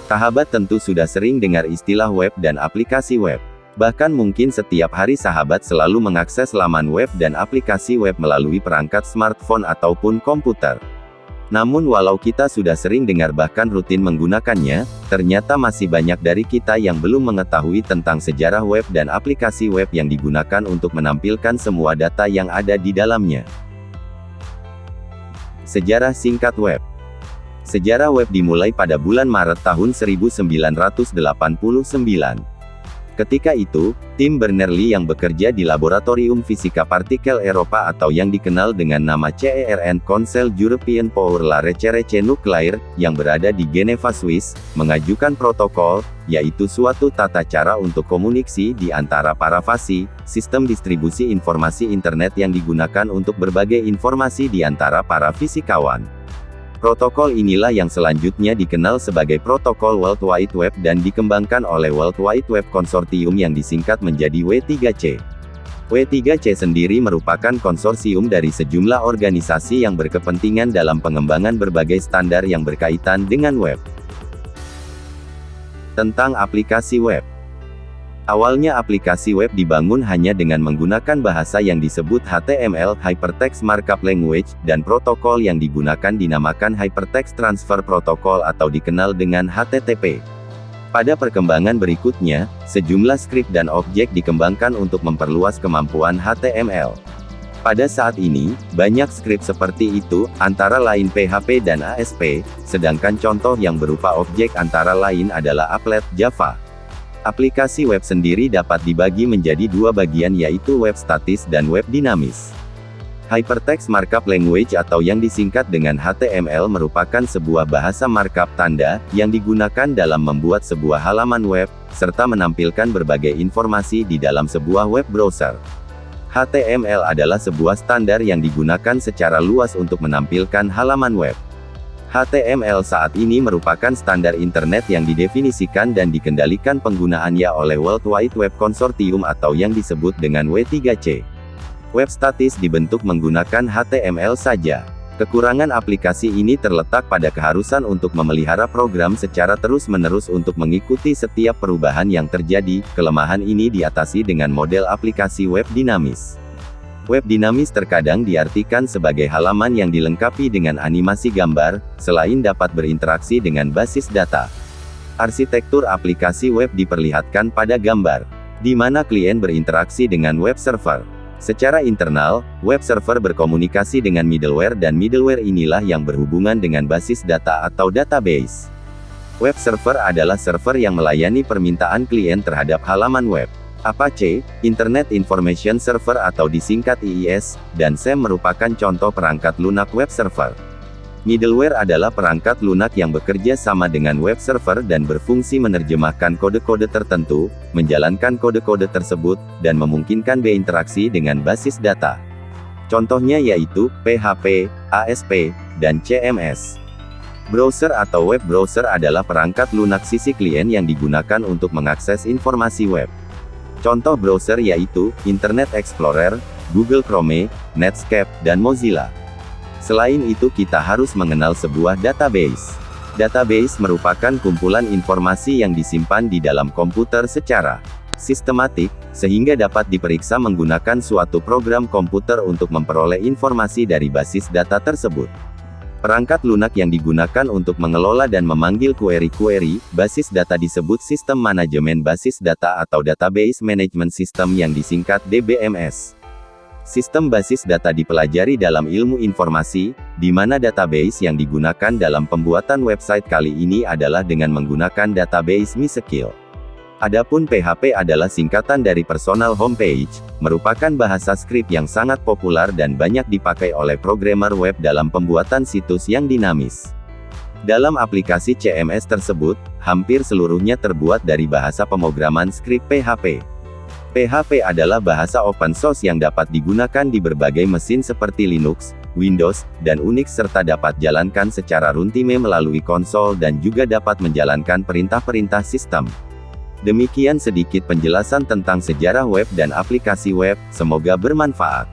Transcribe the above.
Sahabat tentu sudah sering dengar istilah web dan aplikasi web. Bahkan mungkin setiap hari sahabat selalu mengakses laman web dan aplikasi web melalui perangkat smartphone ataupun komputer. Namun walau kita sudah sering dengar bahkan rutin menggunakannya, ternyata masih banyak dari kita yang belum mengetahui tentang sejarah web dan aplikasi web yang digunakan untuk menampilkan semua data yang ada di dalamnya. Sejarah singkat web. Sejarah web dimulai pada bulan Maret tahun 1989. Ketika itu, tim Berners-Lee yang bekerja di Laboratorium Fisika Partikel Eropa atau yang dikenal dengan nama CERN Conseil Européen pour la Recherche Nucléaire, yang berada di Geneva, Swiss, mengajukan protokol, yaitu suatu tata cara untuk komunikasi di antara para fasi, sistem distribusi informasi internet yang digunakan untuk berbagai informasi di antara para fisikawan. Protokol inilah yang selanjutnya dikenal sebagai Protokol World Wide Web dan dikembangkan oleh World Wide Web Consortium yang disingkat menjadi W3C. W3C sendiri merupakan konsorsium dari sejumlah organisasi yang berkepentingan dalam pengembangan berbagai standar yang berkaitan dengan web. Tentang aplikasi web. Awalnya aplikasi web dibangun hanya dengan menggunakan bahasa yang disebut HTML, Hypertext Markup Language, dan protokol yang digunakan dinamakan Hypertext Transfer Protocol atau dikenal dengan HTTP. Pada perkembangan berikutnya, sejumlah skrip dan objek dikembangkan untuk memperluas kemampuan HTML. Pada saat ini, banyak skrip seperti itu, antara lain PHP dan ASP, sedangkan contoh yang berupa objek antara lain adalah Applet, Java. Aplikasi web sendiri dapat dibagi menjadi dua bagian yaitu web statis dan web dinamis. Hypertext Markup Language atau yang disingkat dengan HTML merupakan sebuah bahasa markup tanda, yang digunakan dalam membuat sebuah halaman web, serta menampilkan berbagai informasi di dalam sebuah web browser. HTML adalah sebuah standar yang digunakan secara luas untuk menampilkan halaman web. HTML saat ini merupakan standar internet yang didefinisikan dan dikendalikan penggunaannya oleh World Wide Web Consortium atau yang disebut dengan W3C. Web statis dibentuk menggunakan HTML saja. Kekurangan aplikasi ini terletak pada keharusan untuk memelihara program secara terus-menerus untuk mengikuti setiap perubahan yang terjadi. Kelemahan ini diatasi dengan model aplikasi web dinamis. Web dinamis terkadang diartikan sebagai halaman yang dilengkapi dengan animasi gambar, selain dapat berinteraksi dengan basis data. Arsitektur aplikasi web diperlihatkan pada gambar, di mana klien berinteraksi dengan web server. Secara internal, web server berkomunikasi dengan middleware dan middleware inilah yang berhubungan dengan basis data atau database. Web server adalah server yang melayani permintaan klien terhadap halaman web. Apache, Internet Information Server atau disingkat IIS, dan SAM merupakan contoh perangkat lunak web server. Middleware adalah perangkat lunak yang bekerja sama dengan web server dan berfungsi menerjemahkan kode-kode tertentu, menjalankan kode-kode tersebut, dan memungkinkan berinteraksi dengan basis data. Contohnya yaitu, PHP, ASP, dan CMS. Browser atau web browser adalah perangkat lunak sisi klien yang digunakan untuk mengakses informasi web. Contoh browser yaitu, Internet Explorer, Google Chrome, Netscape, dan Mozilla. Selain itu kita harus mengenal sebuah database. Database merupakan kumpulan informasi yang disimpan di dalam komputer secara sistematik, sehingga dapat diperiksa menggunakan suatu program komputer untuk memperoleh informasi dari basis data tersebut. Perangkat lunak yang digunakan untuk mengelola dan memanggil query-query basis data disebut Sistem Manajemen Basis Data atau Database Management System yang disingkat DBMS. Sistem basis data dipelajari dalam ilmu informasi, di mana database yang digunakan dalam pembuatan website kali ini adalah dengan menggunakan database MySQL. Adapun PHP adalah singkatan dari Personal Homepage, merupakan bahasa skrip yang sangat populer dan banyak dipakai oleh programmer web dalam pembuatan situs yang dinamis. Dalam aplikasi CMS tersebut, hampir seluruhnya terbuat dari bahasa pemrograman skrip PHP. PHP adalah bahasa open source yang dapat digunakan di berbagai mesin seperti Linux, Windows, dan Unix serta dapat jalankan secara runtime melalui konsol dan juga dapat menjalankan perintah-perintah sistem. Demikian sedikit penjelasan tentang sejarah web dan aplikasi web, semoga bermanfaat.